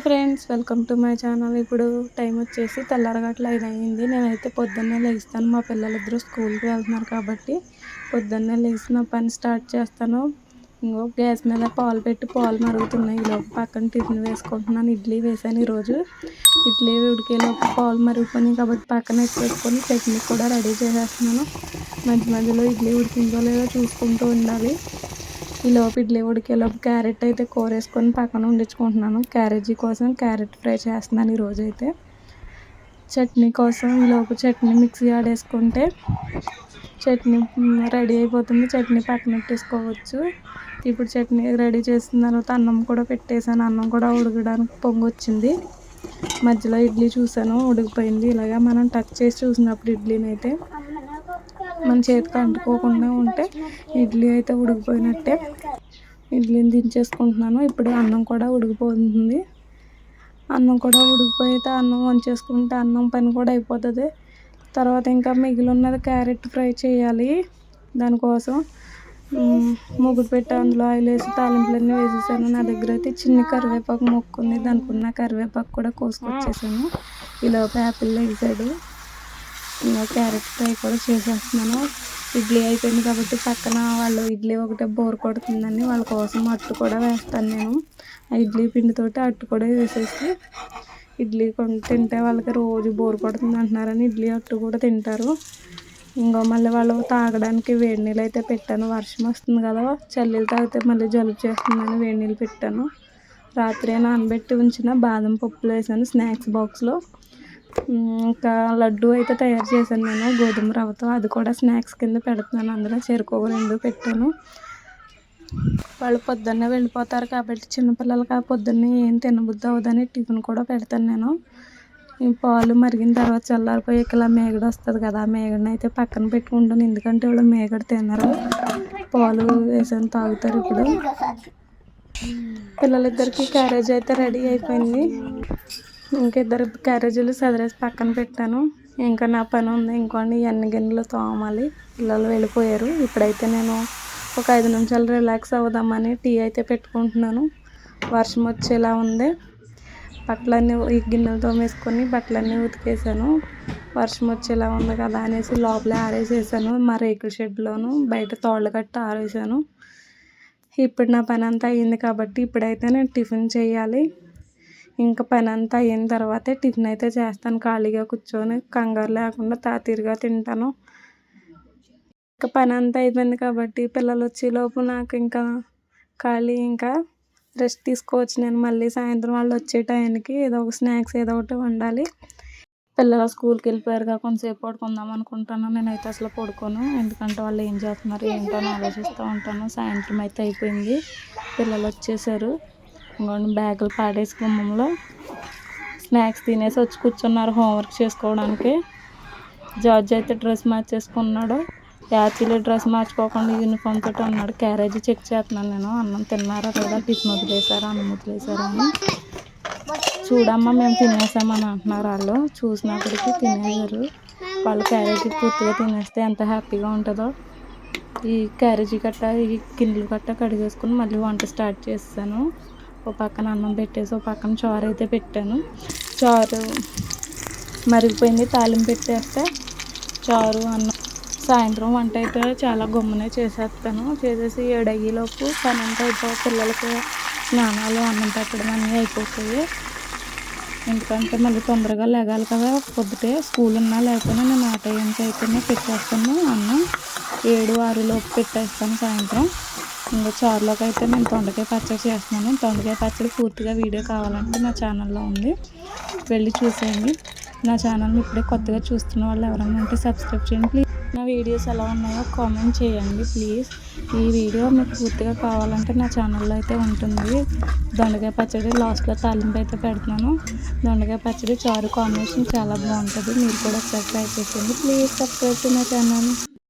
Friends, welcome to my channel. ఇప్పుడు time వచ్చేసి తెల్లారగట్ల 5 అయింది. నేనైతే పొద్దున్నే లేస్తాను. మా పిల్లలిద్దరూ స్కూల్కి వెళ్తున్నారు కాబట్టి పొద్దున్నే లేచి నా పని స్టార్ట్ చేస్తాను. ఇంకో గ్యాస్ మీద పాలు పెట్టి పాలు మరుగుతున్నాయి. ఈలోపు పక్కన టిఫిన్ వేసుకుంటున్నాను. ఇడ్లీ వేసాను ఈరోజు. ఇడ్లీ ఉడికేలోపు పాలు మరుగుతున్నాయి కాబట్టి పక్కన వేసుకొని చట్నీ కూడా రెడీ చేసేస్తున్నాను. మధ్య మధ్యలో ఇడ్లీ ఉడికిందో లేదో చూసుకుంటూ ఉండాలి. ఈలోపు ఇడ్లీ ఉడికేలోపు క్యారెట్ అయితే కూర వేసుకొని పక్కన వండించుకుంటున్నాను. క్యారేజీ కోసం క్యారెట్ ఫ్రై చేస్తున్నాను ఈరోజైతే. చట్నీ కోసం ఈలోపు చట్నీ మిక్సీ ఆడేసుకుంటే చట్నీ రెడీ అయిపోతుంది. చట్నీ పక్కన పెట్టేసుకోవచ్చు. ఇప్పుడు చట్నీ రెడీ చేసిన తర్వాత అన్నం కూడా పెట్టేశాను. అన్నం కూడా ఉడకడానికి పొంగు వచ్చింది. మధ్యలో ఇడ్లీ చూసాను, ఉడికిపోయింది. ఇలాగా మనం టచ్ చేసి చూసినప్పుడు ఇడ్లీని అయితే మన చేతికి అంటుకోకుండా ఉంటే ఇడ్లీ అయితే ఉడికిపోయినట్టే. ఇడ్లీని దించేసుకుంటున్నాను. ఇప్పుడు అన్నం కూడా ఉడికిపోతుంది. అన్నం కూడా ఉడికిపోయితే అన్నం వంచేసుకుంటే అన్నం పని కూడా అయిపోతుంది. తర్వాత ఇంకా మిగిలి ఉన్నది క్యారెట్ ఫ్రై చేయాలి. దానికోసం ముగ్గురు పెట్టి అందులో ఆయిల్ వేసి తాలింపులన్నీ వేసేసాను. నా దగ్గర అయితే చిన్న కరివేపాకు మొక్క ఉంది. దానికి ఉన్న కరివేపాకు కూడా కోసుకొచ్చేసాను. ఈలోపు యాపిల్ వేసాడు. ఇంకా క్యారెట్ ఫ్రై కూడా చేసేస్తున్నాను. ఇడ్లీ అయిపోయింది కాబట్టి పక్కన వాళ్ళు ఇడ్లీ ఒకటే బోర్ కొడుతుందని వాళ్ళ కోసం అట్టు కూడా వేస్తాను నేను. ఆ ఇడ్లీ పిండితోటి అట్టు కూడా వేసేసి ఇడ్లీ తింటే వాళ్ళకి రోజు బోర్ కొడుతుంది అంటున్నారని ఇడ్లీ అట్టు కూడా తింటారు. ఇంకో మళ్ళీ వాళ్ళు తాగడానికి వేడి నీళ్ళు అయితే పెట్టాను. వర్షం వస్తుంది కదా, చల్లీలు తాగితే మళ్ళీ జలుబు చేస్తుందని వేడి నీళ్ళు పెట్టాను. రాత్రి నానబెట్టి ఉంచిన బాదం పప్పులు వేసాను స్నాక్స్ బాక్స్లో. ఇంకా లడ్డు అయితే తయారు చేశాను నేను గోధుమ రవ్వతో. అది కూడా స్నాక్స్ కింద పెడుతున్నాను. అందులో చెరుకు 2 పెట్టాను. వాళ్ళు పొద్దున్నే వెళ్ళిపోతారు కాబట్టి చిన్నపిల్లలకి పొద్దున్నే ఏం తినబుద్ధి అవ్వదని టిఫిన్ కూడా పెడతాను నేను. ఈ పాలు మరిగిన తర్వాత చల్లారిపోయాక ఇలా మేగడ వస్తుంది కదా, ఆ మేగడని అయితే పక్కన పెట్టుకుంటాను. ఎందుకంటే వాళ్ళు మేగడ తినరు. పాలు వేసాను, తాగుతారు. ఇప్పుడు పిల్లలిద్దరికి క్యారేజ్ అయితే రెడీ అయిపోయింది. ఇంకిద్దరు క్యారేజీలు సదిరేసి పక్కన పెట్టాను. ఇంకా నా పని ఉంది. ఇంకోండి ఎన్ని గిన్నెలు తోమాలి. పిల్లలు వెళ్ళిపోయారు. ఇప్పుడైతే నేను ఒక 5 నిమిషాలు రిలాక్స్ అవుదామని టీ అయితే పెట్టుకుంటున్నాను. వర్షం వచ్చేలా ఉంది. బట్టలన్నీ ఈ గిన్నెలు తోమేసుకొని బట్టలన్నీ ఉతికేసాను. వర్షం వచ్చేలా ఉంది కదా అనేసి లోపలే ఆరేసేసాను. మా రేకుల షెడ్లోను బయట తోళ్ళు కట్టి ఆరేసాను. ఇప్పుడు నా పని అంతా అయ్యింది కాబట్టి ఇప్పుడైతే నేను టిఫిన్ చేయాలి. ఇంకా పని అంతా అయిన తర్వాతే టిఫిన్ అయితే చేస్తాను. ఖాళీగా కూర్చొని కంగారు లేకుండా తాతీరుగా తింటాను. ఇంకా పని అంతా అయిపోయింది కాబట్టి పిల్లలు వచ్చేలోపు నాకు ఇంకా ఖాళీ, ఇంకా రెస్ట్ తీసుకోవచ్చు నేను. మళ్ళీ సాయంత్రం వాళ్ళు వచ్చే టైంకి ఏదో ఒక స్నాక్స్ ఏదో ఒకటి వండాలి. పిల్లలు స్కూల్కి వెళ్ళిపోయారుగా, కొంతసేపు పడుకుందాం అనుకుంటాను. నేనైతే అసలు పడుకోను. ఎందుకంటే వాళ్ళు ఏం చేస్తున్నారు ఏంటో అని ఆలోచిస్తూ ఉంటాను. సాయంత్రం అయితే అయిపోయింది. పిల్లలు వచ్చేసారు. ఇంకోండి బ్యాగులు పాడేసి గుమ్మంలో స్నాక్స్ తినేసి వచ్చి కూర్చున్నారు హోంవర్క్ చేసుకోవడానికి. జార్జ్ అయితే డ్రెస్ మార్చేసుకున్నాడు. యాక్చువల్లీ డ్రెస్ మార్చుకోకుండా యూనిఫామ్ తోటి ఉన్నాడు. క్యారేజీ చెక్ చేస్తున్నాను నేను. అన్నం తిన్నారా లేదా, టిఫిన్ వదిలేసారా, అన్నం వదిలేసారా అని. చూడమ్మా మేము తినేసామని అంటున్నారు వాళ్ళు. చూసినప్పటికీ తినేసారు. వాళ్ళు క్యారేజీ పూర్తిగా తినేస్తే ఎంత హ్యాపీగా ఉంటుందో. ఈ క్యారేజీ కట్ట ఈ గిన్నెలు కట్ట కడిగేసుకుని మళ్ళీ వంట స్టార్ట్ చేస్తాను. ఓ పక్కన అన్నం పెట్టేసి ఓ పక్కన చారు అయితే పెట్టాను. చారు మరిగిపోయింది. తాలింపు పెట్టేస్తే చారు అన్నం. సాయంత్రం వంట అయితే చాలా గమ్మునే చేసేస్తాను. చేసేసి 7 అయ్యేలోపు పని అంతా అయిపోయి పిల్లలకి స్నానాలు అన్నం పెట్టడం అన్నీ అయిపోతాయి. ఎందుకంటే మళ్ళీ తొందరగా లేగాలి కదా. పొద్దుటే స్కూల్ ఉన్నా లేకపోయినా నేను ఆ టైంకి అయితేనే పెట్టేస్తాను అన్నం. 7-6 లోపు పెట్టేస్తాను సాయంత్రం. ఇంకా చారులోకి అయితే నేను దొండకాయ పచ్చడి చేస్తున్నాను. దొండకాయ పచ్చడి పూర్తిగా వీడియో కావాలంటే నా ఛానల్లో ఉంది, వెళ్ళి చూసేయండి. నా ఛానల్ని ఇప్పుడే కొత్తగా చూస్తున్న వాళ్ళు ఎవరైనా ఉంటే సబ్స్క్రైబ్ చేయండి ప్లీజ్. నా వీడియోస్ ఎలా ఉన్నాయో కామెంట్ చేయండి ప్లీజ్. ఈ వీడియో మీకు పూర్తిగా కావాలంటే నా ఛానల్లో అయితే ఉంటుంది. దొండకాయ పచ్చడి లాస్ట్లో తాలింపు అయితే పెడుతున్నాను. దొండకాయ పచ్చడి చారు కాంబినేషన్ చాలా బాగుంటుంది. మీరు కూడా ఒకసారి ట్రై చేయండి please. Subscribe to my channel.